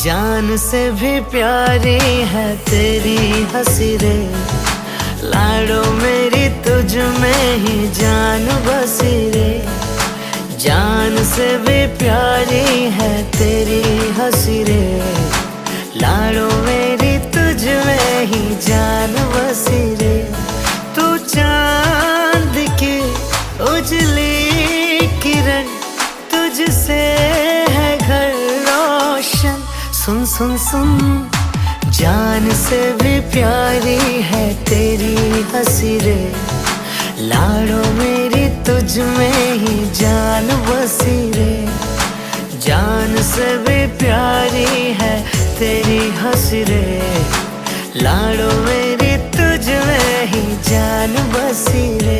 जान से भी प्यारी है तेरी हंसी रे, लाडो मेरी तुझ में ही जान बसी रे। जान से भी प्यारी है तेरी हंसी रे, लाडो मेरी तुझ में ही जान बसी रे। तू चांद की उजली किरण, तुझसे है घर रोशन। सुन सुन सुन, जान से भी प्यारी है तेरी हंसी रे, लाडो मेरी तुझ में ही जान बसी रे। जान से भी प्यारी है तेरी हंसी रे, लाडो मेरी तुझ में ही जान बसी रे।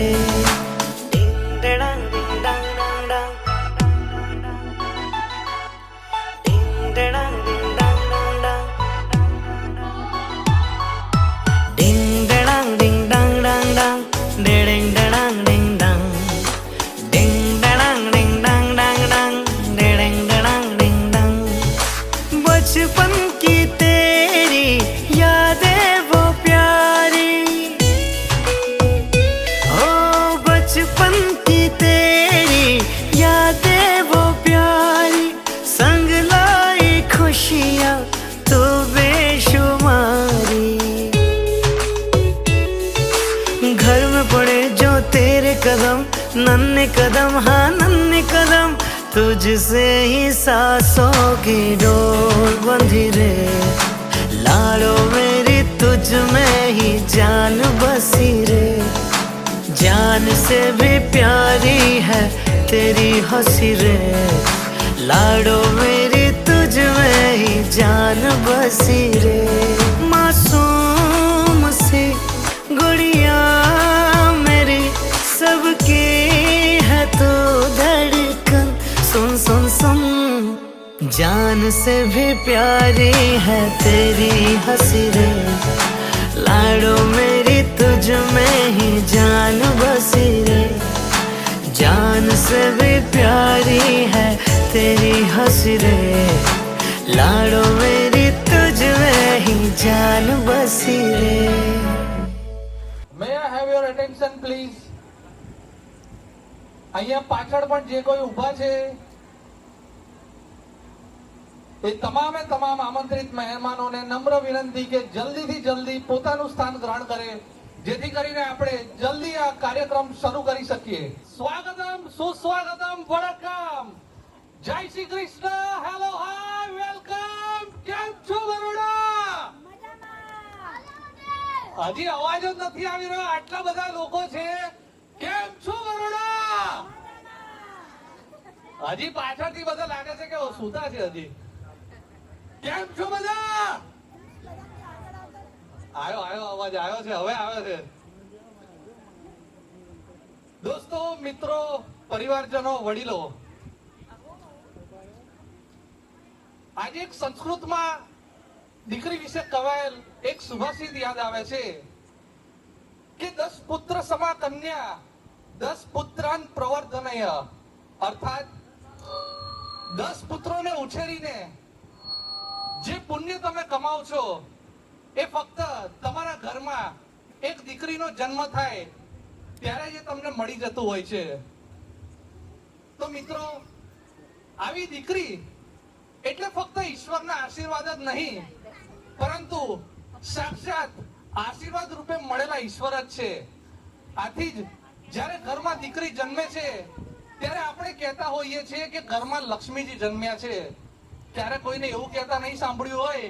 बचपन की तेरी यादें वो प्यारी, ओ बचपन की तेरी यादें वो प्यारी, संग लाई खुशियाँ तो बेशुमारी। घर में पड़े जो तेरे कदम, नन्हे कदम हाँ नन्हे कदम, तुझसे ही सांसों की डोर बंधी रे। लाडो मेरी तुझ में ही जान बसी रे। जान से भी प्यारी है तेरी हंसी रे, लाडो मेरी तुझ में ही जान बसी रे। मासूम सी गुड़िया मेरी, सबकी है तो धड़कन। सुन सुन सुन, जान से भी प्यारी है तेरी हंसी रे, लाडो मेरी तुझ में ही जान बसी रे। जान से भी प्यारी है तेरी हंसी रे, लाडो मेरी तुझ में ही जान बसी रे। May I have your attention please? અહીંયા પાછળ પણ જે કોઈ ઊભા છે એ તમામે તમામ આમંત્રિત મહેમાનોને નમ્ર વિનંતી કે જલ્દીથી જલ્દી પોતાનું સ્થાન ગ્રહણ કરે, જેથી કરીને આપણે જલ્દી આ કાર્યક્રમ શરૂ કરી શકીએ. સ્વાગતમ, સુસ્વાગતમ, વણકમ, જય Shri Krishna, hello hi, welcome. કેમ છો બરોડા? હજી અવાજ જ નથી આવી રહ્યો, આટલા બધા લોકો છે. કેમ છો બરોડા? હજી પાછળથી બધા લાગે છે કે સુતા છે હજી. કેમ છો બધા? આયો આયો અવાજ આવ્યો છે, હવે આવે છે. દોસ્તો, મિત્રો, પરિવારજનો, વડીલો, આજે એક સંસ્કૃતમાં દીકરી વિશે કવાયેલ એક સુભાષિત યાદ આવે છે કે 10 પુત્ર સમા કન્યા 10 પુત્રાન પ્રવર્ધનય, અર્થાત 10 પુત્રોને ઉછેરીને જે પુણ્ય તમે કમાવ છો એ ફક્ત તમારા ઘરમાં એક દીકરીનો જન્મ થાય ત્યારે જે તમને મળી જતું હોય છે. તો મિત્રો, આવી દીકરી એટલે ફક્ત ઈશ્વરના આશીર્વાદ જ નહીં, પરંતુ સાક્ષાત આશીર્વાદ રૂપે મળેલા ઈશ્વર જ છે. આથી જ જ્યારે ઘરમાં દીકરી જન્મે છે ત્યારે આપણે કહેતા હોઈએ છીએ કે ઘરમાં લક્ષ્મીજી જન્મ્યા છે. ત્યારે કોઈને એવું કહેતા નહીં સાંભળ્યું હોય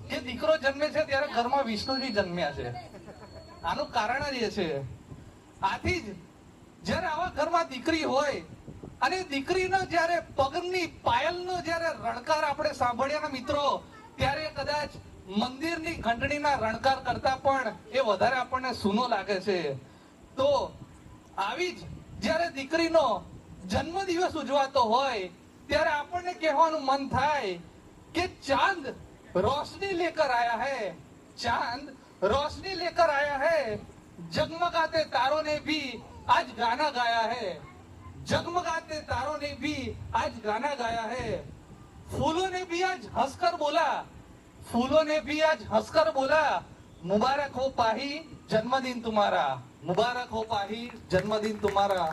કે દીકરો જન્મે છે ત્યારે ઘરમાં વિષ્ણુજી જન્મ્યા છે. આનું કારણ જ એ છે. આથી જ જ્યારે આવા ઘરમાં દીકરી હોય અને દીકરીનો જ્યારે પગની પાયલનો જ્યારે રણકાર આપણે સાંભળ્યા ને મિત્રો, ત્યારે કદાચ મંદિરની ઘંટડીના રણકાર કરતા પણ એ વધારે આપણને સૂનો લાગે છે. તો આવી જ જ્યારે દીકરીનો જન્મદિવસ ઉજવાતો હોય ત્યારે આપણને કહેવાનું મન થાય કે ચાંદ રોશની લેકર આયા હૈ, चांद रोशनी लेकर आया है, जगमगाते तारों ने भी आज गाना गाया है, जगमगाते तारों ने भी आज गाना गाया है. फूलों ने भी आज हंसकर बोला, फूलों ने भी आज हंसकर बोला, मुबारक हो पाही जन्मदिन तुम्हारा, मुबारक हो पाही जन्मदिन तुम्हारा,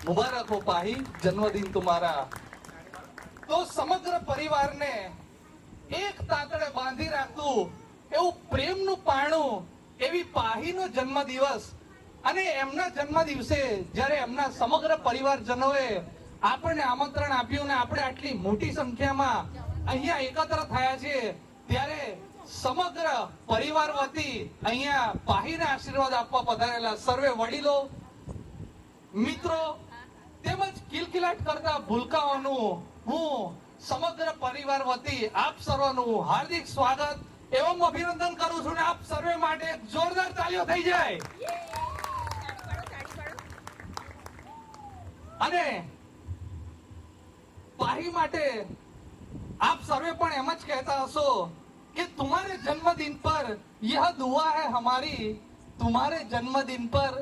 मुबारक हो पाही जन्मदिन तुम्हारा. તો સમગ્ર પરિવારને એક તાતડે બાંધી રાખતું એવું પ્રેમનું પારણું એવી પાહીનો જન્મદિવસ અને એમના જન્મદિવસે જ્યારે એમના સમગ્ર પરિવારજનોએ આપણને આમંત્રણ આપ્યું ને આપણે આટલી મોટી સંખ્યામાં અહીંયા એકત્ર થયા છીએ ત્યારે સમગ્ર પરિવાર વતી અહીંયા પાહીને આશીર્વાદ આપવા પધારેલા સર્વે વડીલો, મિત્રો તેમજ કિલકિલાટ કરતા ભૂલકાઓનું હું સમગ્ર પરિવાર વતી આપ સર્વનું હાર્દિક સ્વાગત એવં અભિનંદન કરું છું ને આપ સર્વે માટે એક જોરદાર તાળીઓ થઈ જાય. અને પાહી માટે આપ સર્વે પણ એમ જ કહેતા હશો कि तुम्हारे जन्मदिन पर यह दुआ है हमारी, तुम्हारे जन्मदिन पर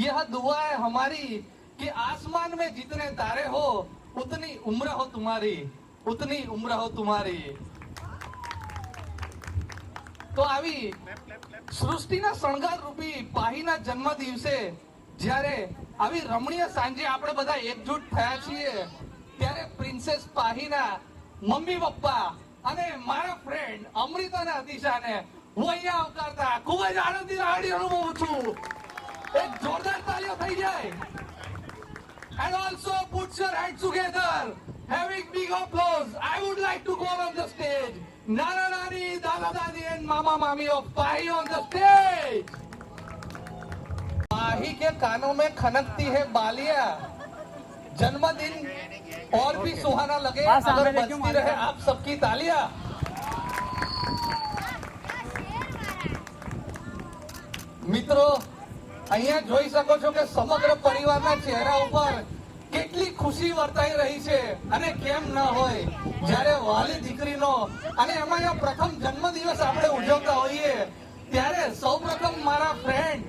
यह दुआ है हमारी कि आसमान में जितने तारे हो उतनी उम्र हो तुम्हारी, उतनी उम्र हो तुम्हारी. તો આવી સૃષ્ટિના શણગાર રૂપી પાહીના જન્મ દિવસે જ્યારે આવી રમણીય સાંજે આપણે બધા એકજૂટ થયા છીએ ત્યારે પ્રિન્સેસ પાહીના મમ્મી પપ્પા અને મારા ફ્રેન્ડ અમૃત અને અતિશાને હું અહીંયા આવકારતા ખૂબ જ આનંદની લાગણી અનુભવું છું. એક જોરદાર તાળીઓ થઈ જાય. And also put your hands together, having big applause. I would like to call on the stage Nana Nani, Dada Dadi and Mama Mami of Pahi on the stage. पाही के कानों में खनकती है बालियां, जन्मदिन और भी सुहाना लगे अगर बजती रहे आप सबकी तालियां. મિત્રો અહીંયા જોઈ શકો છો કે સમગ્ર પરિવારના ચહેરા ઉપર કેટલી ખુશી વર્તાઈ રહી છે અને કેમ ન હોય જ્યારે વાલી દીકરીનો અને એમાં પ્રથમ જન્મદિવસ આપણે ઉજવતા હોઈએ ત્યારે સૌપ્રથમ મારા ફ્રેન્ડ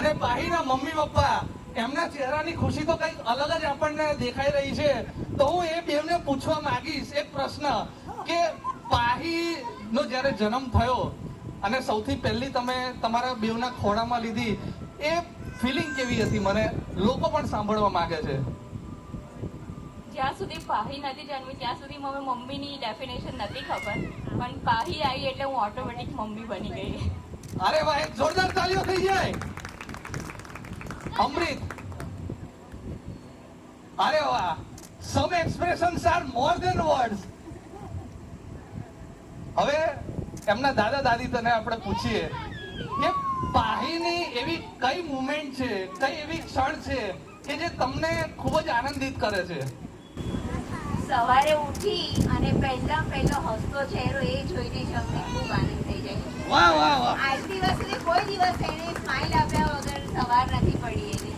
અને પાહીના મમ્મી પપ્પા એમના ચહેરાની ખુશી તો કંઈક અલગ જ આપણને દેખાઈ રહી છે. તો હું એ બેવને પૂછવા માંગીશ એક પ્રશ્ન કે પાહીનો જ્યારે જન્મ થયો અને સૌથી પહેલી તમે તમારા બેવના ખોળામાં લીધી એ ફિલિંગ કેવી હતી મને લોકો પણ સાંભળવા માંગે છે. જ્યાં સુધી પાહી નથી જન્મી ત્યાં સુધી મને મમ્મીની ડેફિનેશન નથી ખબર, પણ પાહી આવી એટલે હું ઓટોમેટિક મમ્મી બની ગઈ. અરે વાહ, એક જોરદાર તાળીઓ થઈ જાય. અમૃત, અરે વાહ, some expressions are more than words. હવે એમના દાદા દાદી તને આપણે પૂછીએ કે પાહીની એવી કઈ મુમેન્ટ છે, કઈ એવી ક્ષણ છે કે જે તમને ખૂબ જ આનંદિત કરે છે? સવારે ઉઠી અને પહેલો હસતો ચહેરો એ જોઈને જ અમને ખૂબ આનંદ થઈ જાય. વાહ વાહ વાહ. આજ દિવસ સુધી કોઈ દિવસ એને સ્માઈલ આપ્યા વગર સવાર નથી પડી એની.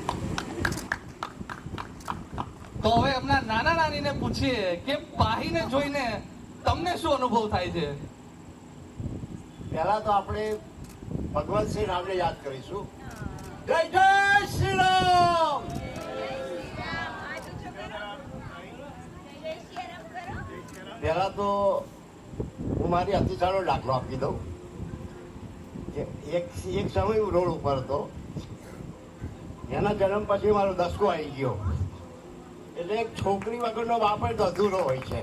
તો હવે એમના નાના નાનીને પૂછીએ કે પાહીને જોઈને તમને શું અનુભવ થાય છે? પહેલા તો આપણે ભગવાન શ્રી રામને યાદ કરીશું. જય જય શ્રી રામ. પહેલા તો હું મારી અતિશાળનો દાખલો આપી દઉં. એક સમય હું રોડ ઉપર હતો, એના જન્મ પછી મારો દસકો આવી ગયો. એટલે એક છોકરી વગરનો બાપ જ અધૂરો હોય છે.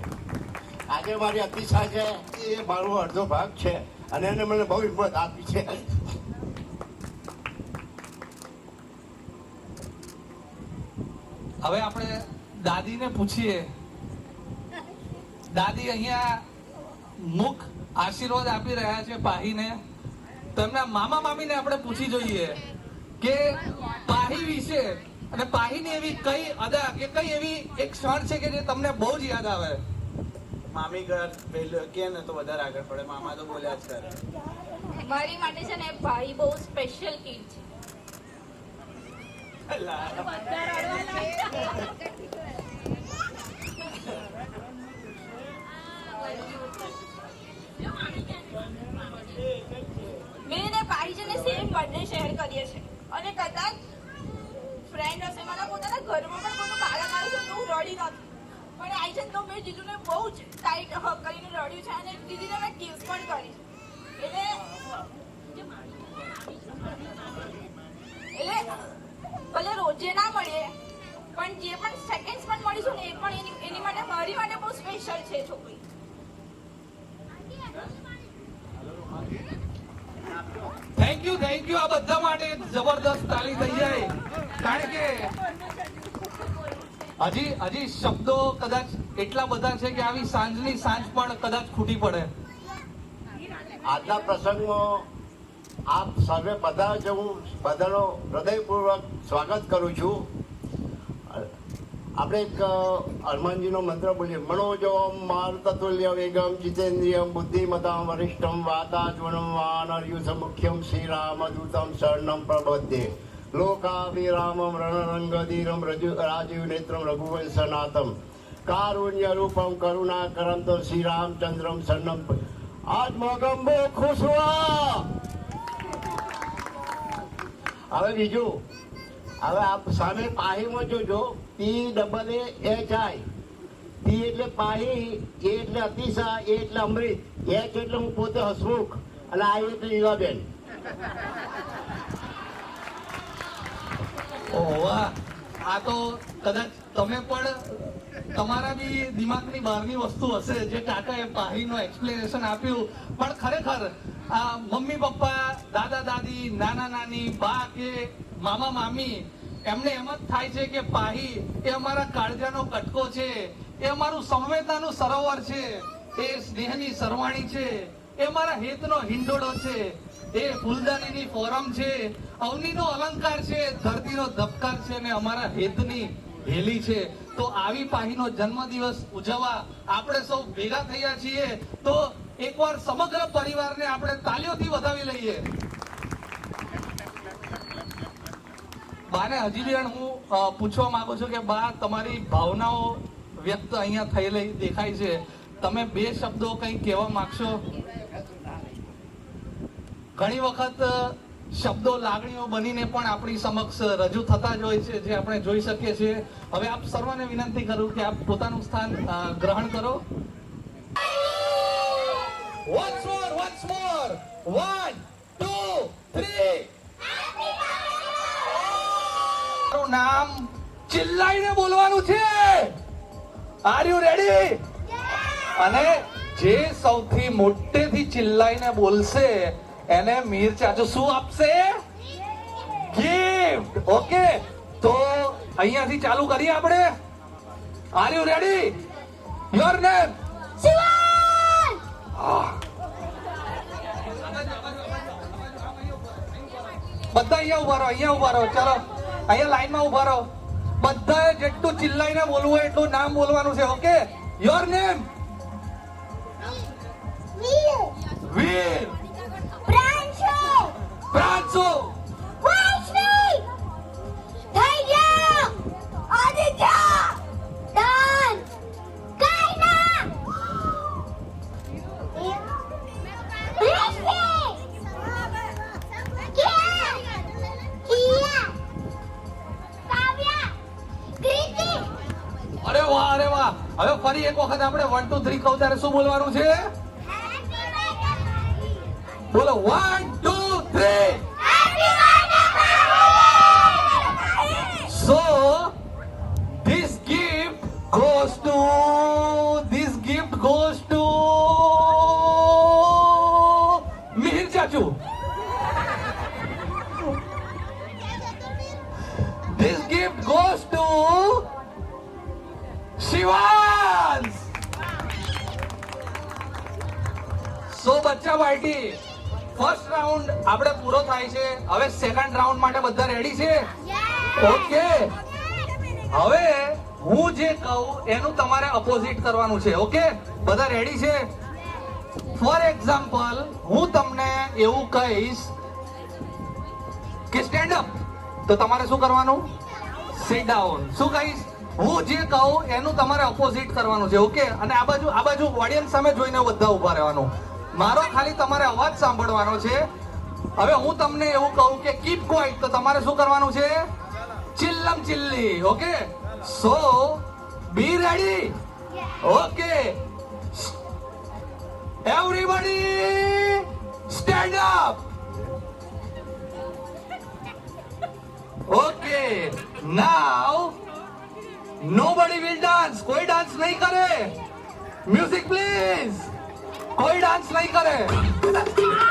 આજે મારી અતિશા છે એ મારો અડધો ભાગ છે અને એને મને બહુ હિંમત આપી છે. હવે આપણે દાદીને પૂછીએ. દાદી અહીંયા મુખ આશીર્વાદ આપી રહ્યા છે પાહીને, તો એમના મામા મામીને આપણે પૂછી જોઈએ કે પાહી વિશે અને પાહીની એવી કઈ અદા કે કઈ એવી એક ક્ષણ છે કે જે તમને બહુ જ યાદ આવે? મામી ઘર પહેલું કે ને તો વધારે આગળ પડે, મામા તો બોલ્યા જ કરે. મારી માટે છે ને ભાઈ બહુ સ્પેશિયલ કિડ છે. મેં ને પાહી છે ને સેમ બર્થડે શેર કરીએ છીએ અને કદાચ ફ્રેન્ડ હશે મારા પોતાના ઘરમાં પણ કોઈ બાળક આવ્યું તો હું રડી નથી, પણ અને આવી છે ને તો મેં જીજુને બહુ જ ટાઈટ હગ કરીને રડ્યું છે અને દીદીને મેં કિસ પણ કરી એટલે ભલે રોજે ના મળીએ પણ જે પણ સેકન્ડ્સ પણ મળીશું ને એ પણ એની માટે મારી માટે બહુ સ્પેશિયલ છે છોકરી. થેન્ક યુ આ બધા માટે જબરદસ્ત તાળી થઈ જાય. કારણ કે હજી શબ્દો કદાચ એટલા બધા છે કે આવી સાંજની સાંજ પણ કદાચ ખૂટી પડે. આજના પ્રસંગમાં આપ સર્વે બધા જ હું બધાનો હૃદયપૂર્વક સ્વાગત કરું છું. આપણે એક હનુમાનજીનો મંત્ર બોલીએ, મનોજવમ મારુતતુલ્ય વેગમ જીતેન્દ્રિયમ બુદ્ધિમતામ વરિષ્ઠમ વાતાત્મનમ વાનરયુષ મુખ્યમ શ્રી રામદૂતમ શરણમ પ્રબધ્યે લોકાભિરામમ રણરંગધીરમ રાજીવ નેત્રમ રઘુવંશનાથમ કારુણ્ય રૂપમ કરુણાકરમ તો શ્રી રામચંદ્રમ શરણમ આત્મગંબો ખુશવા. હવે બીજું, હવે આપ સામે પાહીમાં જોજો, PAAHI. P એટલે પાહી, A એટલે અતિશા, A એટલે અમૃત, H એટલે હું પોતે હસમુખ અને I એટલે ઈવાબેન. ઓહ વાહ, આ તો કદાચ તમે પણ તમારા બી દિમાગની બહારની વસ્તુ હશે જે કાકાએ પાહીનું એક્સપ્લેનેશન આપ્યું. પણ ખરેખર આ મમ્મી પપ્પા, દાદા દાદી, નાના નાની, બા કે મામા મામી, એમને એમ જ થાય છે કે પાહી એ અમારા કાળજાનો કટકો છે, એ અમારું સંવેદનાનું સરોવર છે, એ સ્નેહની સરવાણી છે, એ અમારા હેતનો હિંડોળો છે, એ ફૂલદાનીની ફોરમ છે, અવનીનો અલંકાર છે, ધરતીનો ધબકાર છે અને અમારા હેતની હેલી છે. તો આવી પાહીનો જન્મદિવસ ઉજવવા આપણે સૌ ભેગા થયા છીએ. તો એકવાર સમગ્ર પરિવારને આપણે તાલીઓથી વધાવી લઈએ. બાને હજી બી હું પૂછવા માંગુ છું કે બા, તમારી ભાવનાઓ વ્યક્ત અહીંયા થયેલી દેખાય છે, તમે બે શબ્દો કંઈ કહેવા માંગશો? ઘણી વખત શબ્દો લાગણીઓ બનીને પણ આપણી સમક્ષ રજૂ થતા જ હોય છે, જે આપણે જોઈ શકીએ છીએ. હવે આપ સર્વને વિનંતી કરું કે આપ પોતાનું સ્થાન ગ્રહણ કરો. Once more, 1, 2, 3. તમારું નામ ચિલ્લાઈને બોલવાનું છે. R you ready? અને જે સૌથી મોટેથી ચિલ્લાઈને બોલશે એને મીર ચાચુ શું આપશે? ગિફ્ટ. ઓકે, તો અહીંયાથી ચાલુ કરીએ આપણે. Are you ready? Your name? Shivan. બધા અહીંયા ઉભા રહો, અહીંયા ઉભા રહો. ચલો અહીંયા લાઈનમાં ઉભા રહો. બધાએ જેટલું ચિલ્લાઈને બોલવું હોય એટલું નામ બોલવાનું છે. Okay, your name? Veer. Pranshu. અરે વાહ, અરે વાહ. હવે ફરી એક વખત આપણે 1 2 3 કહું ત્યારે શું બોલવાનું છે? બોલો 1 2 3. So this gift goes to Mihir Chachu. This gift goes to Shivans. So બચ્ચા પાર્ટી, ફર્સ્ટ રાઉન્ડ આપણે પૂરો થાય છે. હવે સેકન્ડ રાઉન્ડ માટે બધા રેડી છે? ઓકે, હવે હું જે કહું એનું તમારે અપોઝિટ કરવાનું છે. ઓકે, બધા રેડી છે? ફોર એક્ઝામ્પલ, હું તમને એવું કહીશ કે સ્ટેન્ડ અપ, તો તમારે શું કરવાનું? Sit down. શું કહીશ? હું જે કહું એનું તમારે અપોઝિટ કરવાનું છે. ઓકે, અને આ બાજુ ઓડિયન્સ સામે જોઈને બધા ઉભા રહેવાનું. મારો ખાલી તમારે અવાજ સાંભળવાનો છે. હવે હું તમને એવું કહું કે કીપ ક્વાઇટ, તો તમારે શું કરવાનું છે? ચિલ્લમ chilli. Okay, so B ready. Okay. Everybody stand up. Okay. Now nobody will dance. कोई डांस नहीं करे. Music please. कोई डांस नहीं करे.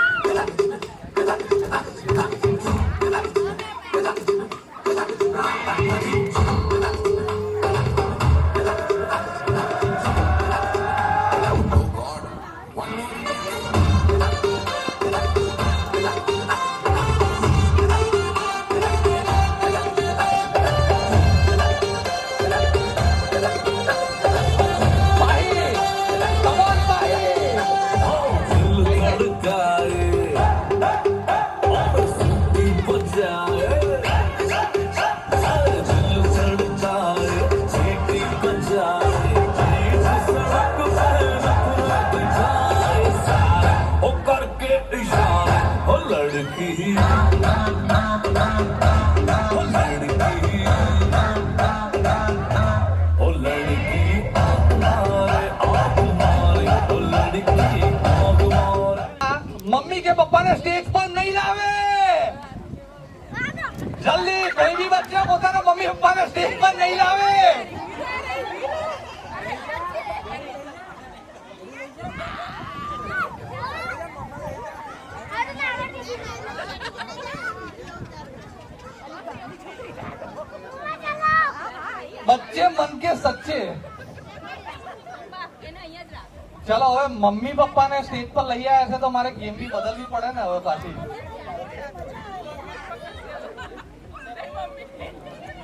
मम्मी के पप्पा ने स्टेज पर नहीं लावे जल्दी कोई भी बच्चा પોતાના મમ્મી પપ્પાને સ્ટેજ પર નહીં લાવે बच्चे मन के सच्चे चलो હવે મમ્મી પપ્પાને સ્ટેજ પર લઈ આવ્યા છે તો મારે ગેમ બી બદલવી પડે ને હવે પાછી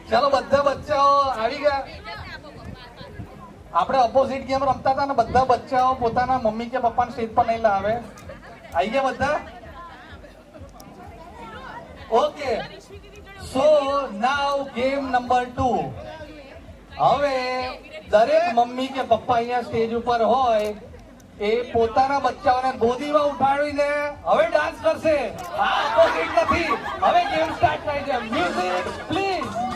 ચલો બધા બચ્ચાઓ આવી ગયા આપણે ઓપોઝિટ ગેમ રમતા હતા ને બધા બચ્ચાઓ પોતાના મમ્મી કે પપ્પાને સ્ટેજ પર નહીં લાવે આવી ગયા બધા ઓકે સો નાઉ ગેમ નંબર 2 હવે દરેક મમ્મી કે પપ્પા અહીંયા સ્ટેજ ઉપર હોય એ પોતાના બચ્ચાઓને ગોદીમાં ઉઠાડીને હવે ડાન્સ કરશે આ ઓપોઝિટ નથી હવે ગેમ સ્ટાર્ટ થાય છે મ્યુઝિક પ્લીઝ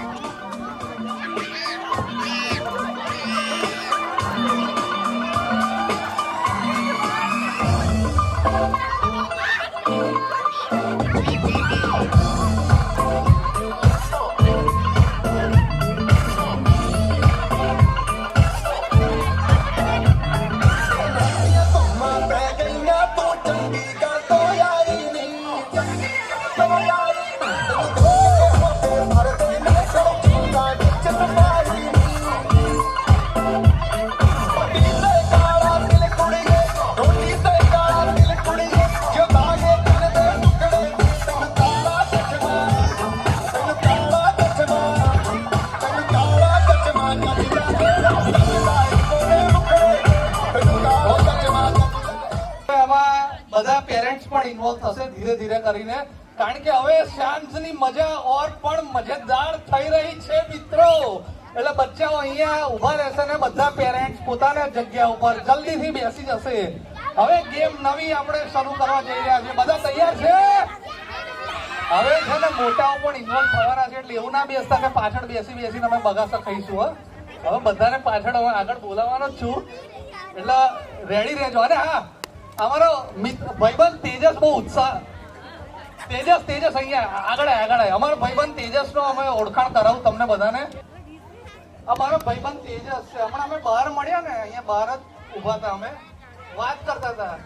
બધા પેરેન્ટ્સ પણ ઇન્વોલ્વ થશે ધીરે ધીરે કરીને કારણ કે હવે શાંતની મજા ઓર પણ મજેદાર થઈ રહી છે મિત્રો એટલે બચ્ચાઓ અહીંયા ઉભા રહેશે ને બધા પેરેન્ટ્સ પોતાના જગ્યા ઉપર જલ્દીથી બેસી જશે હવે ગેમ નવી આપણે શરૂ કરવા જઈ રહ્યા છીએ બધા તૈયાર છે હવે છે ને મોટાઓ પણ ઇન્વોલ્વ થવાના છે એટલે એવું ના બેસતા કે પાછળ બેસીને અમે બગાસા ખાઈશું હવે બધાને પાછળ હવે આગળ બોલાવવાનો જ છું એટલે રેડી રહેજો અને હા અમારો ભાઈબંધ તેજસ બહુ ઉત્સાહ તેજસ અહીંયા આગળ અમારો ભાઈબંધ તેજસનો અમે ઓળખાણ કરાવું તમને બધાને અમારો ભાઈબંધ તેજસ છે હમણાં અમે બહાર મળ્યા ને અહીંયા બહાર જ ઉભા હતા અમે વાત કરતા હતા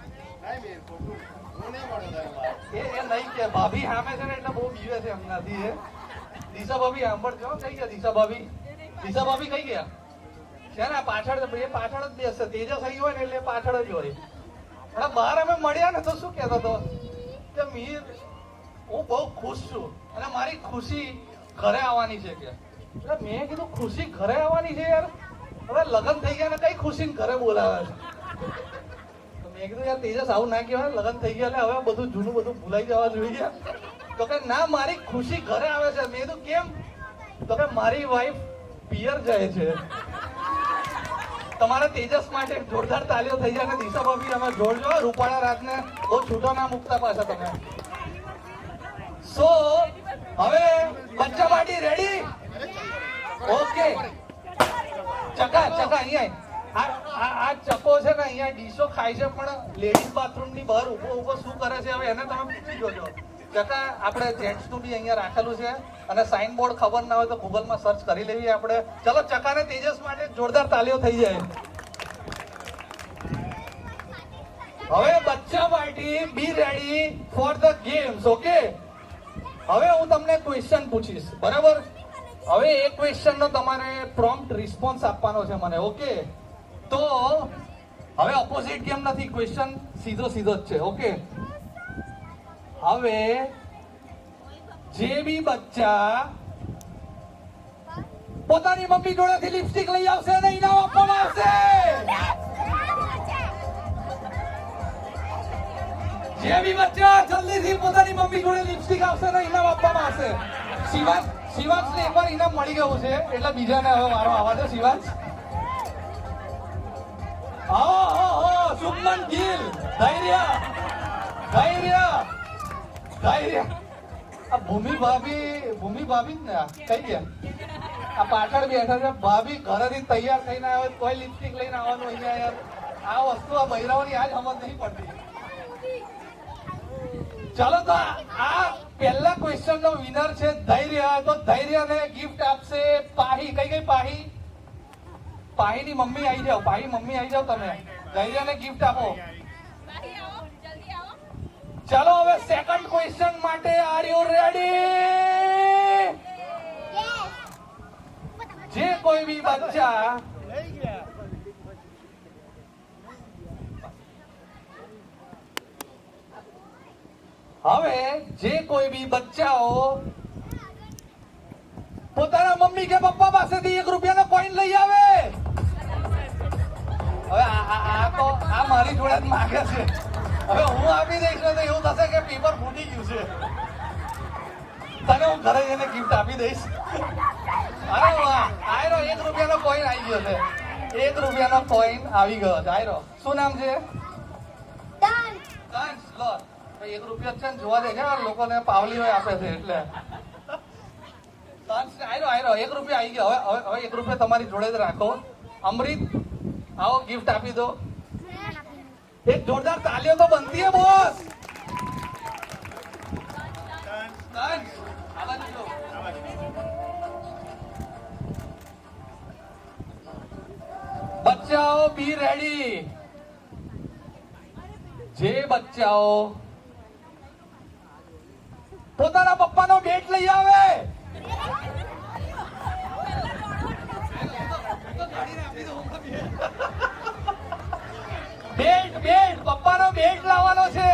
એ નહીં કે ભાભી સામે છે ને એટલે બહુ બીવે છે હમણાંથી એ દિશા ભાભી સાંભળજો કઈ ગયા દિશા ભાભી કઈ ગયા છે ને પાછળ જ બેસશે તેજસ અહીં હોય ને એટલે પાછળ જ હોય બહાર અમે મળ્યા ને તો શું કહેતો હતો કે મીર હું બહુ ખુશ છું અને મારી ખુશી ઘરે આવવાની છે કે એટલે મેં કીધું ખુશી ઘરે આવવાની છે યાર હવે લગ્ન થઈ ગયા ને કઈ ખુશી ઘરે બોલાવે છે તો મેં કીધું યાર તેજસ આવું ના કહેવાય લગ્ન થઈ ગયા એટલે હવે બધું જૂનું બધું ભૂલાઈ જવા જોઈએ તો કે ના મારી ખુશી ઘરે આવે છે મેં કીધું કેમ તો કે મારી વાઈફ પિયર જાય છે તમારા તેજસ માટે જોરદાર તાલીઓ થઈ જાય અને દિશા ભાભી અમે જોડજો રૂપાળા રાતને બહુ છૂટો ના મૂકતા પાછા તમે સો હવે બચ્ચા પાર્ટી રેડી ઓકે ચકા અહીંયા આ ચકો છે ને અહીંયા ડીશો ખાય છે પણ લેડીઝ બાથરૂમ ની બહાર ઉભો શું કરે છે હવે એને તમે પૂછી જોજો. ચકા આપણે જેન્ટ્સ નું બી અહીંયા રાખેલું છે અને સાઇન બોર્ડ ખબર ના હોય તો ગૂગલમાં સર્ચ કરી લેવી આપણે. ચલો ચકાને તેજસ માટે જોરદાર તાલીઓ થઈ જાય. હવે બચ્ચા party be ready for the games. Okay, હવે હું તમને ક્વેશ્ચન પૂછીશ, બરાબર? હવે એક ક્વેશ્ચન નો તમારે પ્રોમ્પ્ટ રિસ્પોન્સ આપવાનો છે મને. ઓકે, તો હવે ઓપોઝિટ ગેમ નથી, ક્વેશ્ચન સીધો જ છે. ઓકે, હવે જે બી બચ્ચા પોતાની મમ્મી જોડેથી લિપસ્ટિક લઈ આવશે અને ઇનામ આપવામાં આવશે. જે બી બચ્ચા જલ્દીથી પોતાની મમ્મી જોડે લિપસ્ટિક આવશે અને ઇનામ આપવામાં આવશે. શિવાંશને એકવાર ઇનામ મળી ગયું છે એટલે બીજાને હવે મારો આવા દે. શિવાંશ, શુભમન ગિલ, ધૈર્ય. આ ભૂમિ ભાભી જ ને કઈ ગયા? આ પાછળ બેઠા છે ભાભી, ઘરેથી તૈયાર થઈને આવે કોઈ લિપસ્ટિક લઈને આવવાનું અહીંયા યાર. આ વસ્તુ આ બૈરાઓની આજ સમજ નહીં પડતી. ચાલો તો આ પહેલા ક્વેશ્ચન નો વિનર છે ધૈર્ય. તો ધૈર્યને ગિફ્ટ આપશે પાહી. કઈ પાહીની મમ્મી આવી જાવ. પાહી મમ્મી આવી જાવ. તમે ધૈર્યને ગિફ્ટ આપો. ચાલો હવે સેકન્ડ ક્વેશ્ચન માટે આર યુ રેડી? જે કોઈ બી બચ્ચા હવે જે કોઈ બી બચ્ચાઓ પોતાના મમ્મી કે પપ્પા પાસેથી 1 રૂપિયાનો કોઈન લઈ આવે. હવે આ મારી જોડે જ માંગે છે. હવે હું આપી દઈશ ને તો એવું થશે કે પેપર ફૂટી ગયું છે. તને હું ઘરે જઈને ગિફ્ટ આપી દઈશ. અરે વાહ, આયરો 1 રૂપિયાનો કોઈન આવી ગયો છે. 1 રૂપિયાનો કોઈન આવી ગયો છે. આયરો, શું નામ છે? કંસ. લો 1 રૂપિયા છે ને, જોવા દે છે લોકોને પાવલી હોય આપે છે એટલે. આયરો 1 રૂપિયા આવી ગયો. હવે 1 રૂપિયા તમારી જોડે જ રાખો. અમૃત, આવો ગિફ્ટ આપી દો. એક જોરદાર તાલીઓ તો બનતી है બોસ. બચ્ચાઓ બી રેડી. જે બચ્ચાઓ પોતાના પપ્પાનો બેટ લઈ આવે. બેટ પપ્પાનો બેટ લાવવાનો છે.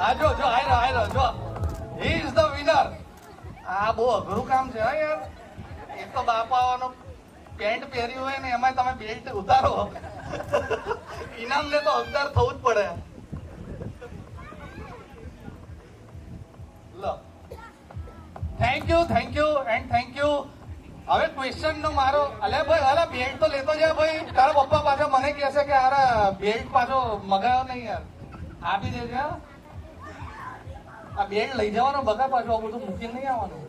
આ જો આયરો જો, હી ઇઝ ધ વિનર. આ બહુ અઘરું કામ છે યાર. એક તો બાપાવાનો પેન્ટ પહેર્યું હોય ને એમાં તમે બેલ્ટ ઉતારો. ઇનામ ને તો હકદાર થવું જ પડે. લો, thank you and thank you. હવે ક્વેશ્ચન નો મારો અલ્યા બેલ્ટ તો લેતો જાય ભાઈ. તારા પપ્પા પાછો મને કહે છે કે અરે બેલ્ટ પાછો મગાયો નહીં યાર, આપી દેજે. આ બેલ્ટ લઈ જવાનો બગા, પાછો આ બધું મૂકીને નહીં આવવાનું.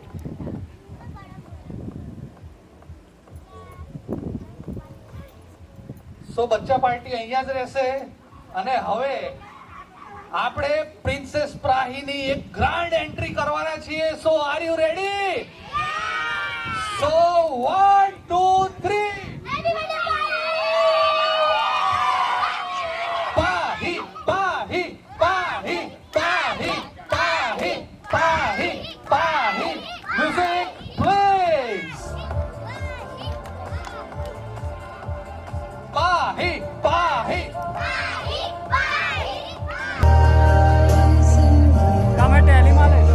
સો બચ્ચા પાર્ટી અહીંયા જ રહેશે. અને હવે આપણે પ્રિન્સેસ પ્રાહીની એક ગ્રાન્ડ એન્ટ્રી કરવાના છીએ. So are you ready? So 1, 2, 3. પાહી પાહી પાહી પાહી પાહી પાહી પાહી. Music please. પાહી પાહી. તમે ટેલીમાં લઈ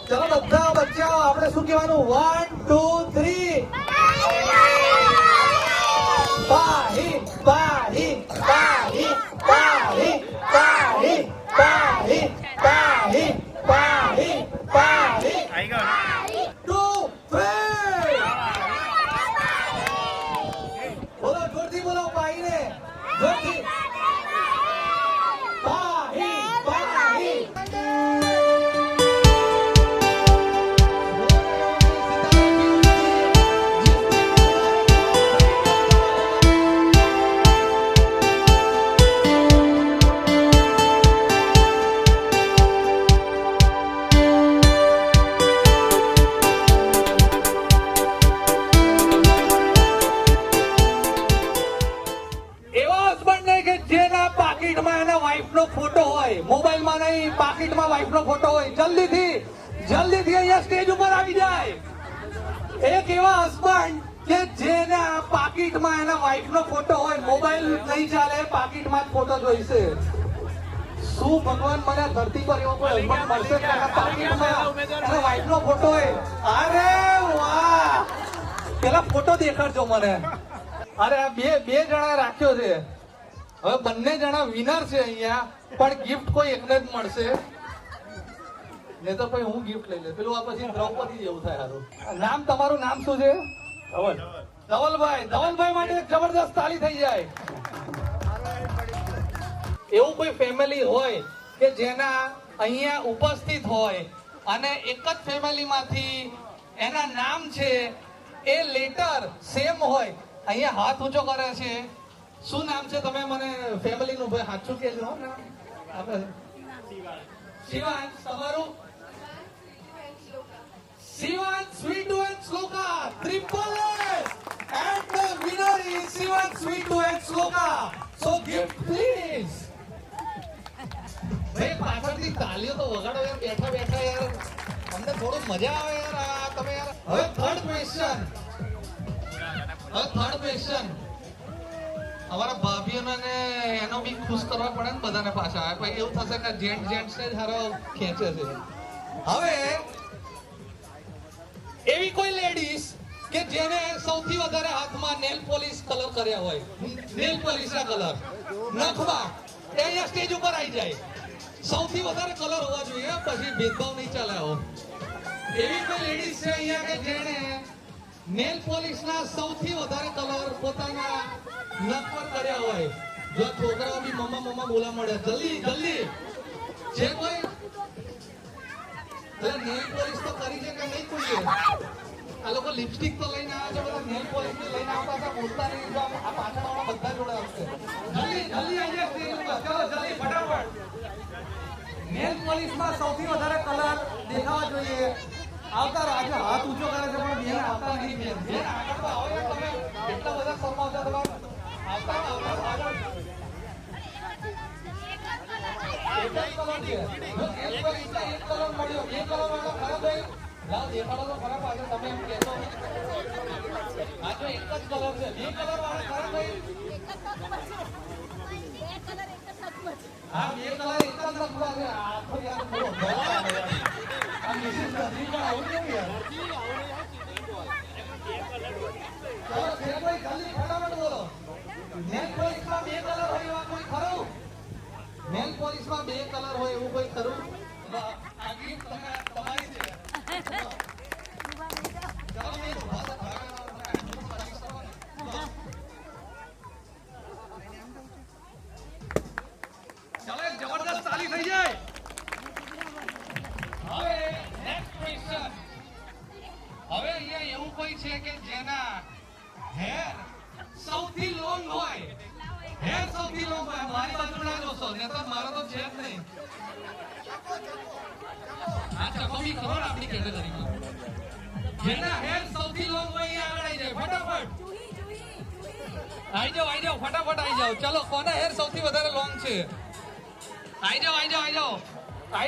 ચલો બધા બચ્ચાઓ આપણે શું કહેવાનું 1 2 3 પાહી પાહી પાહી પાહી પાહી પાહી પાહી પાહી પાહી આઈ ગયો 2 3 બોલો જોરથી બોલો પાહી ને જોરથી પાહી પાહી ફોટો હોય મોબાઈલમાં નહીં પાકીટમાં વાઈફનો ફોટો હોય જલ્દીથી અહીંયા સ્ટેજ ઉપર આવી જાય એક એવા હસબન્ડ કે જેના પાકીટમાં એના વાઈફનો ફોટો હોય મોબાઈલ નહીં ચાલે પાકીટમાં જ ફોટો જોઈશે શું ભગવાન મને આ ધરતી પર એવો કોઈ હસબન્ડ મળશે કે એના પાકીટમાં એના વાઈફનો ફોટો હોય અરે વાહ પેલા ફોટો દેખાડજો મને અરે આ બે જણા રાખ્યો છે હવે બંને જણા વિનર છે અહીંયા પણ ગિફ્ટ કોઈ એકને જ મળશે ને તો પછી હું ગિફ્ટ લઈ લે પેલું આ પછી દ્રૌપદી જેવું થાય સારું નામ તમારું નામ શું છે ધવલભાઈ માટે એક જબરદસ્ત તાળી થઈ જાય એવું કોઈ ફેમિલી હોય કે જેના અહીંયા ઉપસ્થિત હોય અને એક જ ફેમિલીમાંથી એના નામ છે એ લેટર સેમ હોય અહીંયા હાથ ઊંચો કરે છે શું નામ છે તમે મને ફેમિલી નું ભાઈ સાચું કહેજો શિવાંશ તમારું Shivansh Sweetu and Shloka triple S and the winner is Shivansh Sweetu and Shloka so gift please ભાઈ પાછળથી તાલીઓ તો વગાડો યાર બેઠા યાર અમને થોડું મજા આવે યાર આ તમે યાર હવે થર્ડ ક્વેશ્ચન અમારા ભાભીઓને ને એનો બી ખુશ કરવા પડે ને બધાને પાછા પછી એવું થશે કે જેન્ટ્સ ને જ હારો ખેંચે છે. હવે એવી કોઈ લેડીઝ કે જેને સૌથી વધારે હાથમાં નેલ પોલિશ કલર કર્યા હોય, નેલ પોલિશ ના કલર નખમાં, એ અહીંયા સ્ટેજ ઉપર આવી જાય. સૌથી વધારે કલર હોવા જોઈએ, પછી ભેદભાવ નહીં ચાલે. એવી કોઈ લેડીઝ છે અહીંયા કે જેને નેલ પોલિશ ના સૌથી વધારે કલર પોતાના નખ પર કર્યા હોય? જો છોકરાઓ બી મમ્મા મમ્મા બોલા મળે, જલ્દી જલ્દી. જે કોઈ નેલ પોલિશ તો કરી છે કે નહીં કોઈ? આ લોકો લિપસ્ટિક તો લઈને આવ્યા છે, બધા નેલ પોલિશ લઈને આવતા હતા, બોલતા નહીં. જો આ પાછળવાળા બધા જોડે આવશે. જલ્દી જલ્દી આવી જાય સ્ટેજ ઉપર. ચલો જલ્દી ફટાફટ. નેલ પોલિશ માં સૌથી વધારે કલર દેખાવા જોઈએ. આવતા આજે હાથ ઊંચો કરે છે પણ બેન આવતા નહીં. બેન આગળ તો આવો યાર, તમે એટલા બધા શરમાવ છો. તમે આવતા આગળ. એક જ કલર છે. એક કલર મળ્યો. બે કલર વાળો ખરાબ ભાઈ લાવ દેખાડો તો ખરાબ. આગળ તમે એમ કહેશો આ જો એક જ કલર છે. બે કલર વાળો ખરાબ ભાઈ. હા બે કલર એક જ લખવા છે. આખો યાર બોલો આ મિસિસ ગંદી પણ આવું કેવું યાર? ચલો જે કોઈ જલ્દી ફટાફટ બોલો. નેલ પોલિશમાં બે કલર હોય એવા કોઈ ખરું? નેલ પોલિશમાં બે કલર હોય એવું કોઈ ખરું? આ ગીત તમારી છે. ચલો મેં ઉભા થા. ચાલો એક જબરદસ્ત તાલી થઈ જાય. હવે નેક્સ્ટ ક્વેશ્ચન. હવે અહીંયા એવું કોઈ છે કે જેના હેર સૌથી લોંગ હોય? હેર સૌથી લોંગ હોય. મારી બાજુ ના જોશો, ને તો મારો તો છે જ નહીં. આ ચકો બી ખબર આપણી કેટેગરીમાં. જેના હેર સૌથી લોંગ હોય અહીંયા આગળ આવી જાય ફટાફટ. આવી જાઓ ફટાફટ આવી જાઓ. ચલો કોના હેર સૌથી વધારે લોંગ છે? આવી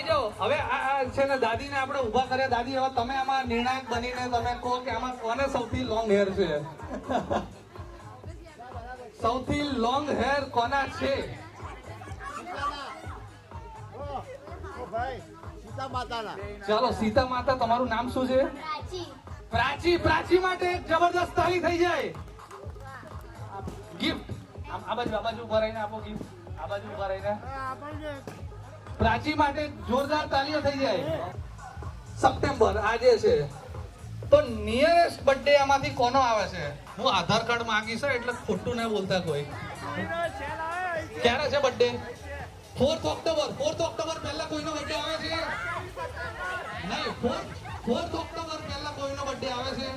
જાઓ. હવે આ છે ને દાદીને આપણે ઊભા કર્યા. દાદી હવે તમે આમાં નિર્ણાયક બનીને તમે કહો કે આમાં કોને સૌથી લોંગ હેર છે? સૌથી લોંગ હેર કોના છે? ચાલો સીતા માતા. તમારું નામ શું છે? પ્રાચી. પ્રાચી માટે એક જબરદસ્ત તાળી થઈ જાય. ગિફ્ટ આ બાજુ ઉભા રહીને આપો. ગિફ્ટ આ બાજુ ઉભા રહીને. પ્રાચી માટે જોરદાર તાલીઓ થઈ જાય. સપ્ટેમ્બર આજે છે તો નિયરેસ્ટ બર્થડે આમાંથી કોનો આવે છે? હું આધાર કાર્ડ માંગીશ એટલે ખોટું ના બોલતા કોઈ. ક્યારે છે birthday? 4th October. 4th October પહેલા કોઈનો બર્થડે આવે છે? નહીં. 4th ઓક્ટોબર પહેલા કોઈનો બર્થડે આવે છે?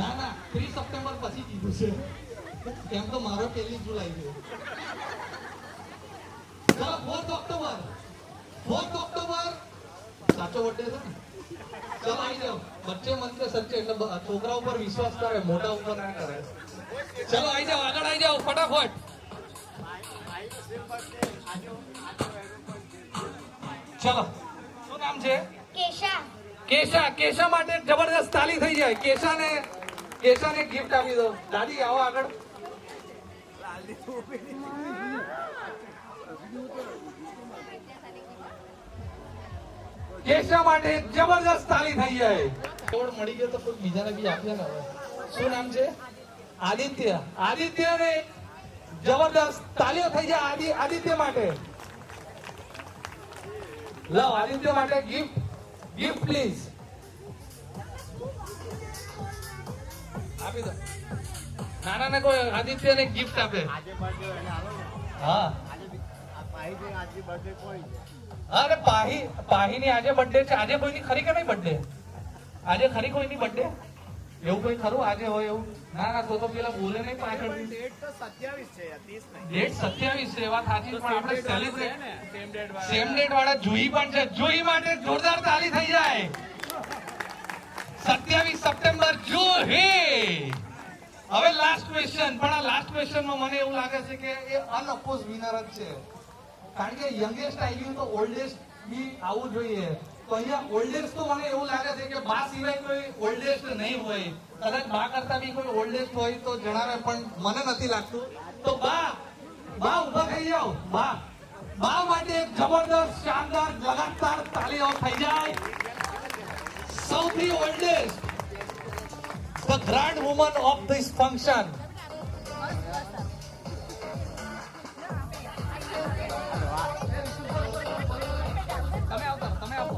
ના 3 સપ્ટેમ્બર પછી કીધું છે. એમ તો મારો 1 જુલાઈ છે. ચલો 4th ઓક્ટોબર. 4th ઓક્ટોબર સાચો બર્થડે છે ને? ચલો આવી જાઓ. બચ્ચે મન કે સચ્ચે એટલે છોકરા ઉપર વિશ્વાસ કરે, મોટા ઉપર ના કરે. ચલો આવી જાઓ, આગળ આવી જાઓ ફટાફટ. ચલો શું નામ છે? કેશા માટે જબરદસ્ત તાલી થઈ જાય. કેશાને ગિફ્ટ આપી દો. દાદી આવો આગળ. કેશા માટે જબરદસ્ત તાલી થઈ જાય. એવોર્ડ મળી ગયો તો કોઈ બીજાને બી આપીએ ને. હવે શું નામ છે? આદિત્યને જબરદસ્ત તાલીઓ થઈ જાય. આદિત્ય માટે લાવ. આદિત્ય માટે ગિફ્ટ પ્લીઝ આપી દો. નાનાને કોઈ આદિત્યને ગિફ્ટ આપે. હા અરે પાહીની આજે બર્થડે છે. આજે કોઈની ખરી કે નહીં બર્થડે? આજે ખરી કોઈની બર્થડે? એવું કોઈ ખરું આજે હોય એવું? ના તો પેલા બોલે નહીં પાછળ. ડેટ તો 27 છે યાર, 30 નહીં. ડેટ 27 છે વાત સાચી, પણ આપણે સેલિબ્રેટ સેમ ડેટ વાળા જુહી પણ છે. જુહી માટે જોરદાર તાલી થઈ જાય. 27 સપ્ટેમ્બર જુહી. હવે લાસ્ટ ક્વેશ્ચન. પણ આ લાસ્ટ ક્વેશ્ચનમાં મને એવું લાગે છે કે એ અનઅપોઝ વિનર જ છે. કારણ કે યંગેસ્ટ આવી ગયું તો ઓલ્ડેસ્ટ બી આવવું જોઈએ. તો તો અહીંયા ઓલ્ડેસ્ટ તો મને એવું લાગે છે કે બા સિવાય કોઈ ઓલ્ડેસ્ટ નહીં હોય. કદાચ બા કરતા બી કોઈ ઓલ્ડેસ્ટ હોય તો જણાવે, પણ મને નથી લાગતું. તો બા ઊભા થઈ જાઓ. બા માટે એક જબરદસ્ત શાનદાર લગાતાર તાળીઓ થઈ જાય. સૌથી oldest, the grand woman of this function. તમે આપો.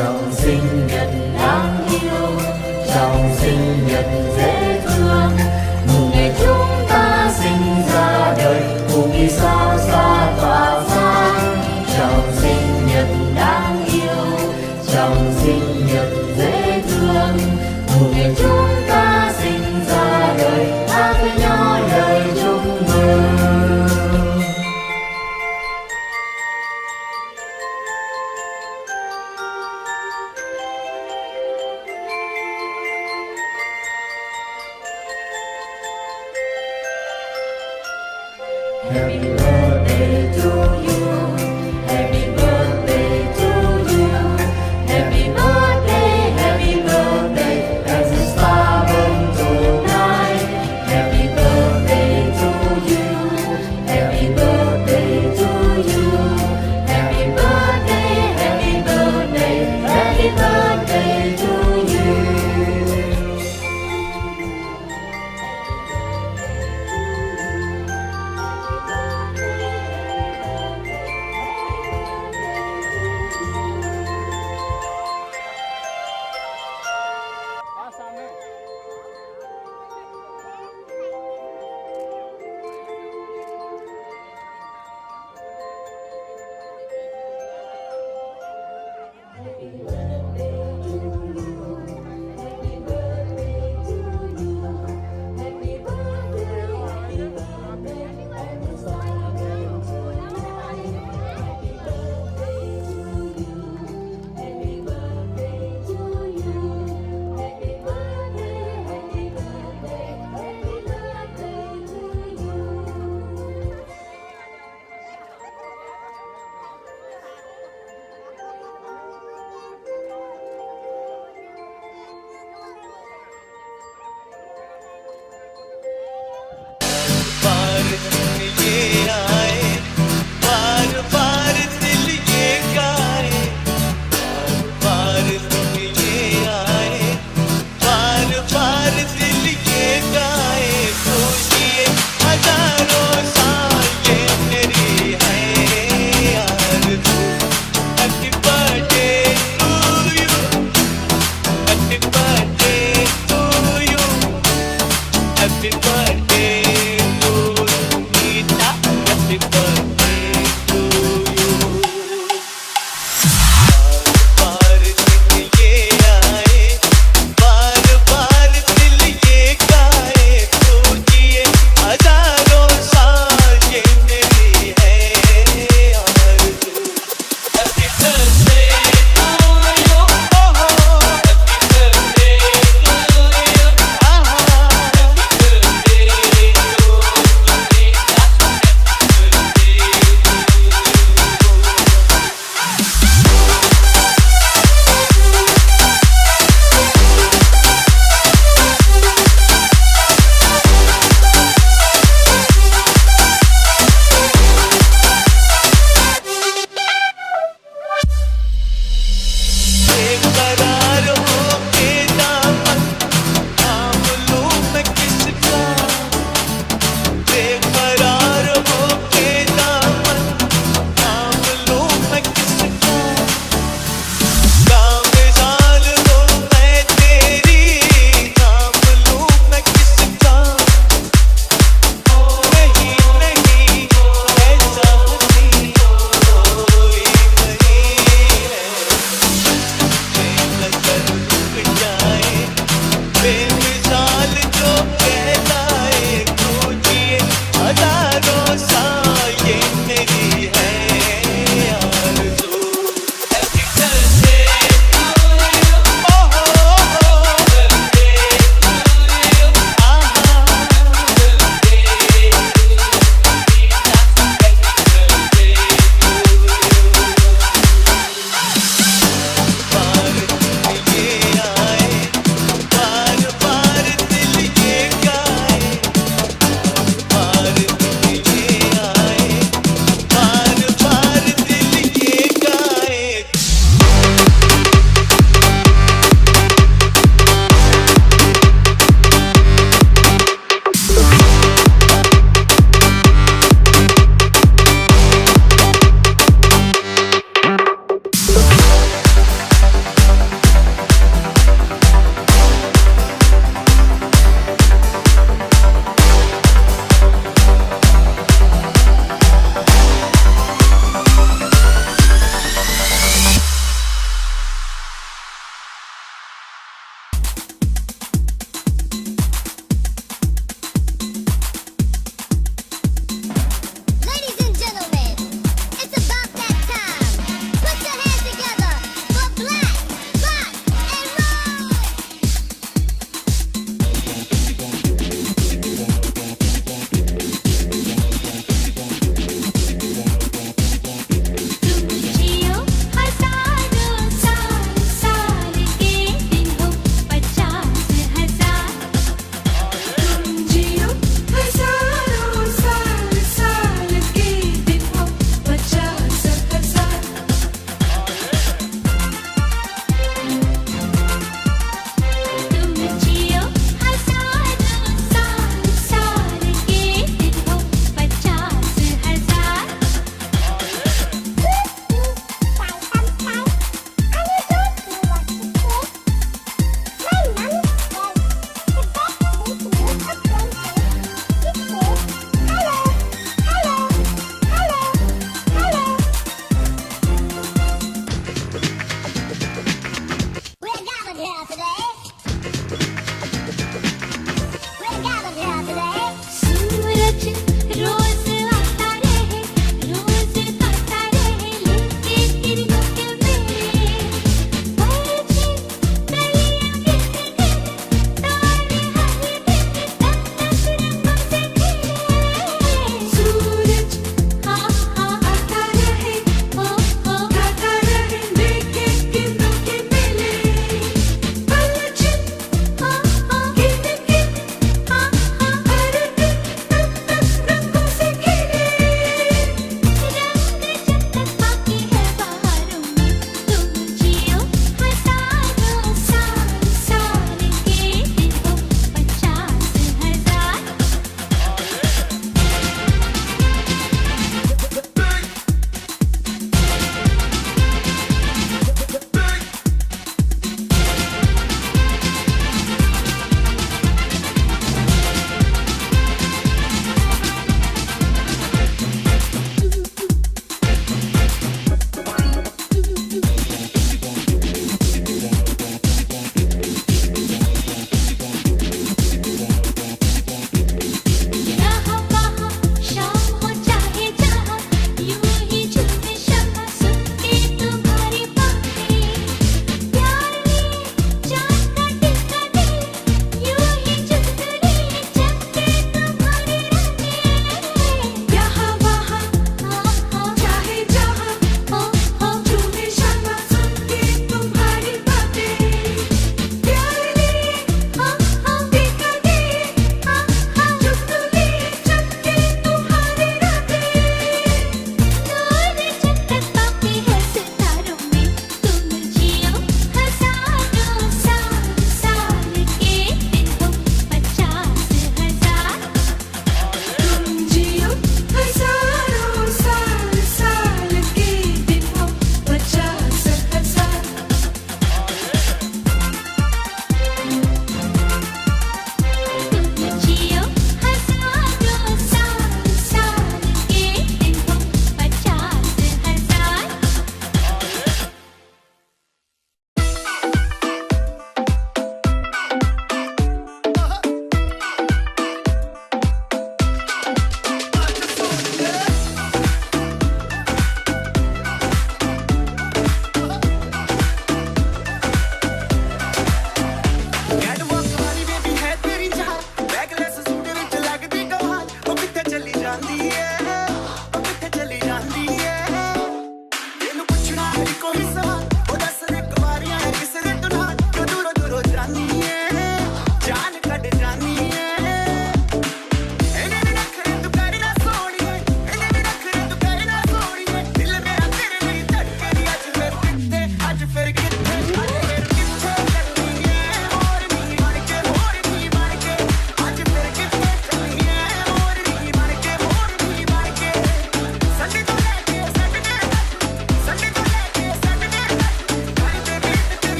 chồng sinh nhật đáng yêu, chồng sinh nhật dễ thương, mừng ngày chúng ta sinh ra đời cùng vì sao xa tỏa sáng. Chồng sinh nhật đáng yêu, chồng sinh nhật dễ thương, mừng ngày chúng ta sinh ra đời hát với nhau lời chúc mừng. Happy birthday to you, happy birthday to you, happy birthday as the star burns tonight. Happy birthday to you, happy birthday to you, happy birthday, happy birthday, happy birthday to you. Happy birthday सूरज रोज आता रहे, रोज आता रहे, लेके किरणों के मेले। बरछे कलियां गिन गिन, तारे हर दिन तक तक रंगों से खिले। सूरज हाँ हाँ आता रहे, ओ गाता रहे, लेके किरणों के मेले। बरछे हाँ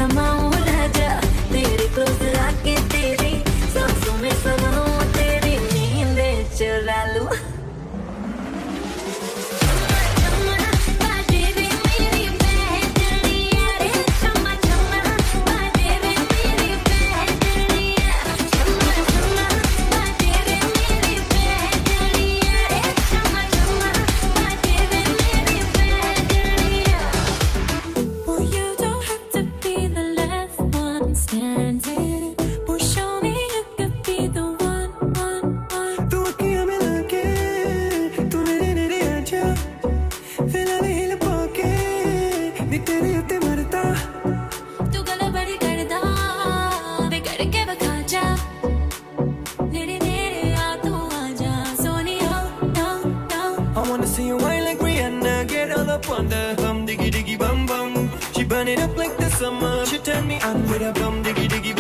समाऊं राजा तेरे क्लोज आके तेरी सांसों में समाऊं तेरी नींद चुरा लूं Burn it up like the summer. She turn me on with a bum diggy diggy